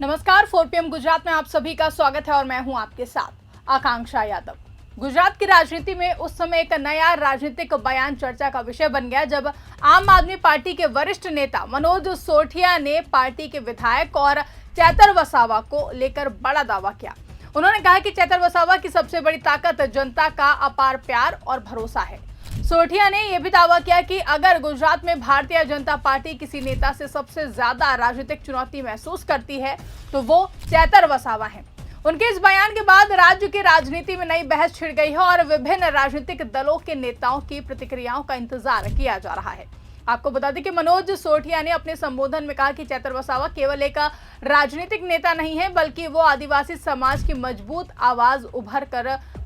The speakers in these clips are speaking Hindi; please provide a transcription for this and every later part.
नमस्कार, 4 PM गुजरात में आप सभी का स्वागत है और मैं हूं आपके साथ आकांक्षा यादव। गुजरात की राजनीति में उस समय एक नया राजनीतिक बयान चर्चा का विषय बन गया जब आम आदमी पार्टी के वरिष्ठ नेता मनोज सोठिया ने पार्टी के विधायक और चैतर वसावा को लेकर बड़ा दावा किया। उन्होंने कहा कि चैतर वसावा की सबसे बड़ी ताकत जनता का अपार प्यार और भरोसा है। सोठिया ने यह भी दावा किया कि अगर गुजरात में भारतीय जनता पार्टी किसी नेता से सबसे ज्यादा राजनीतिक चुनौती महसूस करती है तो वो चैतर वसावा हैं। उनके इस बयान के बाद राज्य की राजनीति में नई बहस छिड़ गई है और विभिन्न राजनीतिक दलों के नेताओं की प्रतिक्रियाओं का इंतजार किया जा रहा है। आपको बता दें कि मनोज सोठिया ने अपने संबोधन में कहा कि चैतर वसावा केवल एक राजनीतिक नेता नहीं है बल्कि वो आदिवासी समाज की मजबूत आवाज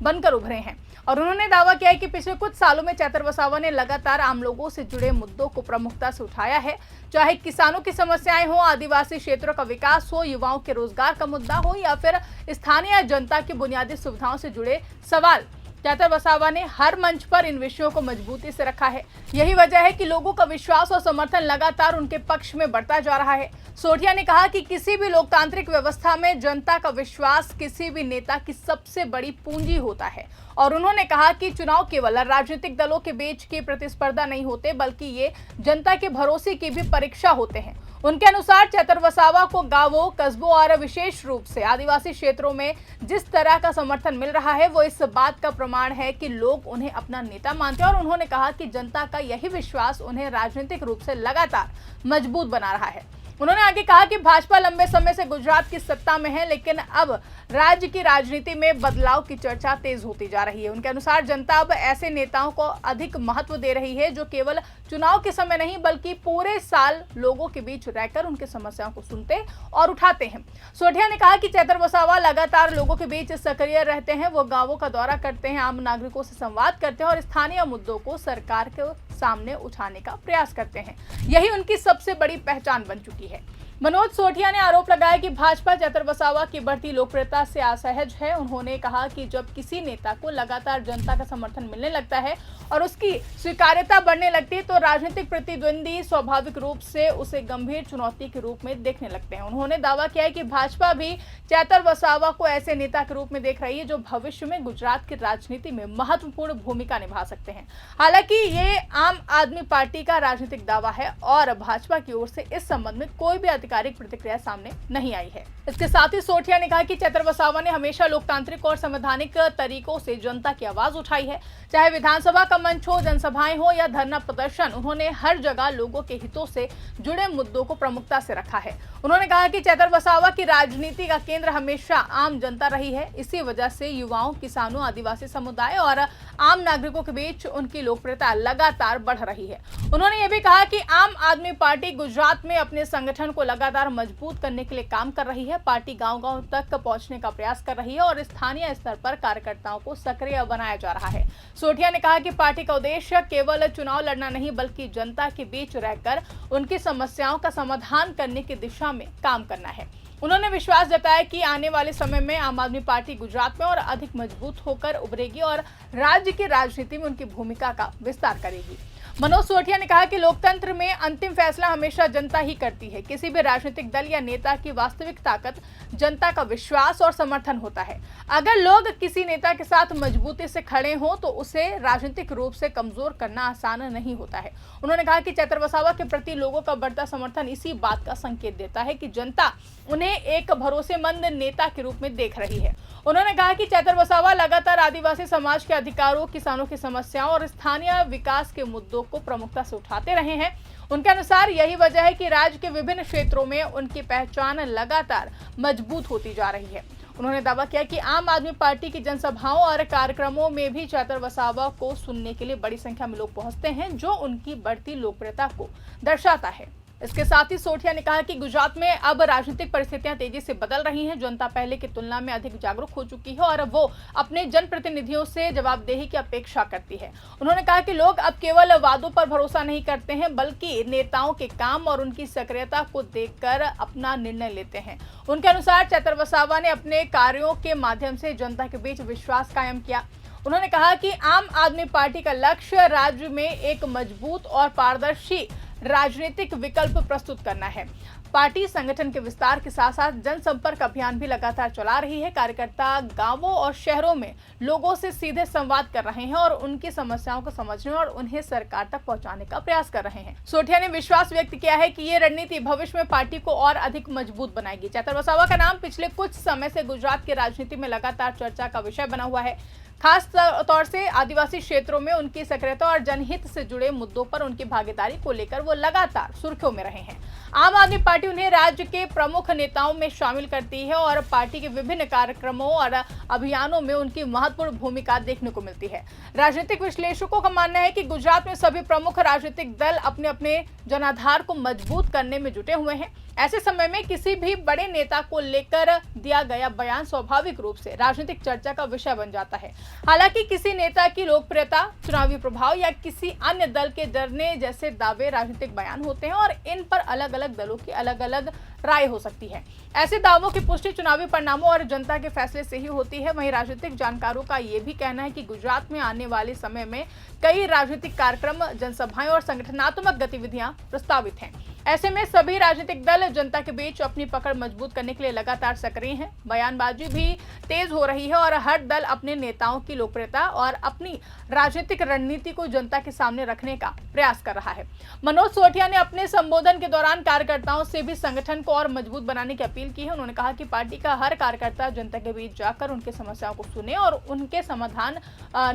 बनकर उभरे हैं। और उन्होंने दावा किया है कि पिछले कुछ सालों में चैतर वसावा ने लगातार आम लोगों से जुड़े मुद्दों को प्रमुखता से उठाया है, चाहे किसानों की समस्याएं हो, आदिवासी क्षेत्रों का विकास हो, युवाओं के रोजगार का मुद्दा हो या फिर स्थानीय जनता की बुनियादी सुविधाओं से जुड़े सवाल। चैतर वसावा ने हर मंच पर इन विषयों को मजबूती से रखा है। यही वजह है कि लोगों का विश्वास और समर्थन लगातार उनके पक्ष में बढ़ता जा रहा है। सोठिया ने कहा कि किसी भी लोकतांत्रिक व्यवस्था में जनता का विश्वास किसी भी नेता की सबसे बड़ी पूंजी होता है और उन्होंने कहा कि चुनाव केवल राजनीतिक दलों के बीच की प्रतिस्पर्धा नहीं होते बल्कि ये जनता के भरोसे की भी परीक्षा होते हैं। उनके अनुसार चैतर वसावा को गांवों, कस्बों और विशेष रूप से आदिवासी क्षेत्रों में जिस तरह का समर्थन मिल रहा है वो इस बात का प्रमाण है कि लोग उन्हें अपना नेता मानते हैं और उन्होंने कहा कि जनता का यही विश्वास उन्हें राजनीतिक रूप से लगातार मजबूत बना रहा है। उन्होंने आगे कहा कि भाजपा लंबे समय से गुजरात की सत्ता में है लेकिन अब राज्य की राजनीति में बदलाव की चर्चा तेज होती जा रही है। उनके अनुसार जनता अब ऐसे नेताओं को अधिक महत्व दे रही है जो केवल चुनाव के समय नहीं बल्कि पूरे साल लोगों के बीच रहकर उनकी समस्याओं को सुनते और उठाते हैं। सोठिया ने कहा कि चैतर वसावा लगातार लोगों के बीच सक्रिय रहते हैं, वो गांवों का दौरा करते हैं, आम नागरिकों से संवाद करते हैं और स्थानीय मुद्दों को सरकार के सामने उठाने का प्रयास करते हैं। यही उनकी सबसे बड़ी पहचान बन चुकी है। मनोज सोठिया ने आरोप लगाया कि भाजपा चैतर वसावा की बढ़ती लोकप्रियता से असहज है। उन्होंने कहा कि जब किसी नेता को लगातार जनता का समर्थन मिलने लगता है और उसकी स्वीकार्यता बढ़ने लगती है तो राजनीतिक प्रतिद्वंदी स्वाभाविक रूप से उसे गंभीर चुनौती के रूप में देखने लगते हैं। उन्होंने दावा किया है कि भाजपा भी चैतर वसावा को ऐसे नेता के रूप में देख रही है जो भविष्य में गुजरात की राजनीति में महत्वपूर्ण भूमिका निभा सकते हैं। हालांकि ये आम आदमी पार्टी का राजनीतिक दावा है और भाजपा की ओर से इस संबंध में कोई भी आधिकारिक प्रतिक्रिया सामने नहीं आई है। इसके साथ ही सोठिया ने कहा कि चैतर वसावा ने हमेशा लोकतांत्रिक और संवैधानिक तरीकों से जनता की आवाज उठाई है, चाहे विधानसभा का मंच हो, जनसभाएं हो या धरना प्रदर्शन। उन्होंने हर जगह लोगों के हितों से जुड़े मुद्दों को प्रमुखता से रखा है। उन्होंने कहा कि चैतर वसावा की राजनीति का केंद्र हमेशा आम जनता रही है। इसी वजह से युवाओं, किसानों, आदिवासी समुदाय और आम नागरिकों के बीच उनकी लोकप्रियता लगातार बढ़ रही है। उन्होंने ये भी कहा कि आम आदमी पार्टी गुजरात में अपने संगठन को लगातार मजबूत करने के लिए काम कर रही है। पार्टी गांव-गांव तक पहुंचने का प्रयास कर रही है और स्थानीय स्तर पर कार्यकर्ताओं को सक्रिय बनाया जा रहा है। सोठिया ने कहा कि पार्टी का उद्देश्य केवल चुनाव लड़ना नहीं बल्कि जनता के बीच रहकर उनकी समस्याओं का समाधान करने की दिशा में काम करना है। उन्होंने विश्वास जताया कि आने वाले समय में आम आदमी पार्टी गुजरात में और अधिक मजबूत होकर उभरेगी और राज्य की राजनीति में उनकी भूमिका का विस्तार करेगी। मनोज सोठिया ने कहा कि लोकतंत्र में अंतिम फैसला हमेशा जनता ही करती है। किसी भी राजनीतिक दल या नेता की वास्तविक ताकत जनता का विश्वास और समर्थन होता है। अगर लोग किसी नेता के साथ मजबूती से खड़े हों तो उसे राजनीतिक रूप से कमजोर करना आसान नहीं होता है। उन्होंने कहा कि चैतर वसावा के प्रति लोगों का बढ़ता समर्थन इसी बात का संकेत देता है कि जनता उन्हें एक भरोसेमंद नेता के रूप में देख रही है। उन्होंने कहा कि चैतर वसावा लगातार आदिवासी समाज के अधिकारों, किसानों की समस्याओं और स्थानीय विकास के मुद्दों को प्रमुखता से उठाते रहे हैं। उनके अनुसार यही वजह है कि राज्य के विभिन्न क्षेत्रों में उनकी पहचान लगातार मजबूत होती जा रही है। उन्होंने दावा किया कि आम आदमी पार्टी की जनसभाओं और कार्यक्रमों में भी चैतर वसावा को सुनने के लिए बड़ी संख्या में लोग पहुंचते हैं, जो उनकी बढ़ती लोकप्रियता को दर्शाता है। इसके साथ ही सोठिया ने कहा कि गुजरात में अब राजनीतिक परिस्थितियां तेजी से बदल रही हैं। जनता पहले की तुलना में अधिक जागरूक हो चुकी है और वो अपने जनप्रतिनिधियों से जवाबदेही की अपेक्षा करती है। उन्होंने कहा कि लोग अब केवल वादों पर भरोसा नहीं करते हैं बल्कि नेताओं के काम और उनकी सक्रियता को देखकर अपना निर्णय लेते हैं। उनके अनुसार चैतर वसावा ने अपने कार्यों के माध्यम से जनता के बीच विश्वास कायम किया। उन्होंने कहा कि आम आदमी पार्टी का लक्ष्य राज्य में एक मजबूत और पारदर्शी राजनीतिक विकल्प प्रस्तुत करना है। पार्टी संगठन के विस्तार के साथ साथ जनसंपर्क अभियान भी लगातार चला रही है। कार्यकर्ता गांवों और शहरों में लोगों से सीधे संवाद कर रहे हैं और उनकी समस्याओं को समझने और उन्हें सरकार तक पहुंचाने का प्रयास कर रहे हैं। सोठिया ने विश्वास व्यक्त किया है कि ये रणनीति भविष्य में पार्टी को और अधिक मजबूत बनाएगी। चैतर वसावा का नाम पिछले कुछ समय से गुजरात की राजनीति में लगातार चर्चा का विषय बना हुआ है। खास तौर से आदिवासी क्षेत्रों में उनकी सक्रियता और जनहित से जुड़े मुद्दों पर उनकी भागीदारी को लेकर वो लगातार सुर्खियों में रहे हैं। आम आदमी पार्टी उन्हें राज्य के प्रमुख नेताओं में शामिल करती है और पार्टी के विभिन्न कार्यक्रमों और अभियानों में उनकी महत्वपूर्ण भूमिका देखने को मिलती है। राजनीतिक विश्लेषकों का मानना है कि गुजरात में सभी प्रमुख राजनीतिक दल अपने अपने जनाधार को मजबूत करने में जुटे हुए हैं। ऐसे समय में किसी भी बड़े नेता को लेकर दिया गया बयान स्वाभाविक रूप से राजनीतिक चर्चा का विषय बन जाता है। हालांकि किसी नेता की लोकप्रियता, चुनावी प्रभाव या किसी अन्य दल के डरने जैसे दावे राजनीतिक बयान होते हैं और इन पर अलग अलग दलों की अलग अलग राय हो सकती है। ऐसे दावों की पुष्टि चुनावी परिणामों और जनता के फैसले से ही होती है। वहीं राजनीतिक जानकारों का ये भी कहना है कि गुजरात में आने वाले समय में कई राजनीतिक कार्यक्रम, जनसभाएं और संगठनात्मक गतिविधियां प्रस्तावित हैं। ऐसे में सभी राजनीतिक दल जनता के बीच अपनी पकड़ मजबूत करने के लिए लगातार सक्रिय हैं। बयानबाजी भी तेज हो रही है और हर दल अपने नेताओं की लोकप्रियता और अपनी राजनीतिक रणनीति को जनता के सामने रखने का प्रयास कर रहा है। मनोज सोठिया ने अपने संबोधन के दौरान कार्यकर्ताओं से भी संगठन को और मजबूत बनाने की अपील की है। उन्होंने कहा कि पार्टी का हर कार्यकर्ता जनता के बीच जाकर उनकी समस्याओं को सुने और उनके समाधान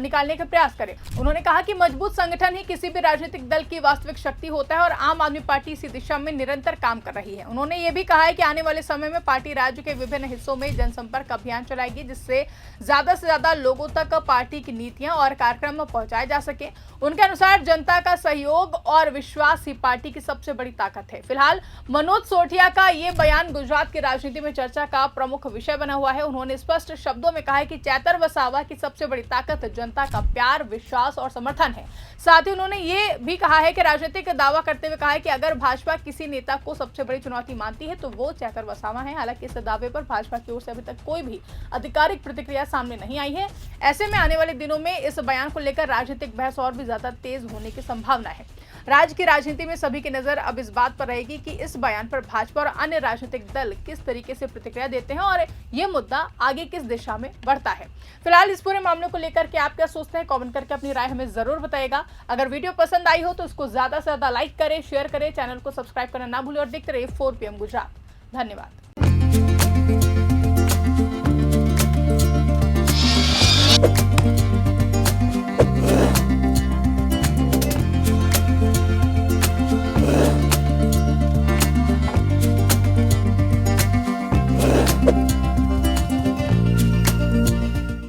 निकालने का प्रयास करे। उन्होंने कहा कि मजबूत संगठन ही किसी भी राजनीतिक दल की वास्तविक शक्ति होता है और आम आदमी पार्टी इसी दिशा में निरंतर काम कर रही है। उन्होंने ये भी कहा है कि आने वाले समय में पार्टी राज्य के विभिन्न हिस्सों में जनसंपर्क अभियान चलाएगी, जिससे ज्यादा से ज्यादा लोगों तक पार्टी की नीतियां और कार्यक्रम पहुंचाए जा सके। उनके अनुसार जनता का सहयोग और विश्वास ही पार्टी की सबसे बड़ी ताकत है। फिलहाल मनोज सोठिया का ये बयान गुजरात की राजनीति में चर्चा का प्रमुख विषय बना हुआ है। उन्होंने स्पष्ट शब्दों में कहा है कि चैतर वसावा की सबसे बड़ी ताकत जनता का प्यार, विश्वास और समर्थन है। साथ ही उन्होंने ये भी कहा है कि राजनीतिक दावा करते हुए कहा है कि अगर भाजपा किसी नेता को सबसे बड़ी चुनौती मानती है तो वो चैतर वसावा है। हालांकि इस दावे पर भाजपा की ओर से अभी तक कोई भी आधिकारिक प्रतिक्रिया सामने नहीं आई है। ऐसे में आने वाले दिनों में इस बयान को लेकर राजनीतिक बहस और भी ज्यादा तेज होने की संभावना है। राज्य की राजनीति में सभी की नजर अब इस बात पर रहेगी कि इस बयान पर भाजपा और अन्य राजनीतिक दल किस तरीके से प्रतिक्रिया देते हैं और ये मुद्दा आगे किस दिशा में बढ़ता है। फिलहाल इस पूरे मामले को लेकर के आप क्या सोचते हैं, कमेंट करके अपनी राय हमें जरूर बताइएगा। अगर वीडियो पसंद आई हो तो इसको ज्यादा से ज्यादा लाइक करें, शेयर करें, चैनल को सब्सक्राइब करना ना भूलें और देखते रहिए 4 PM गुजरात। धन्यवाद।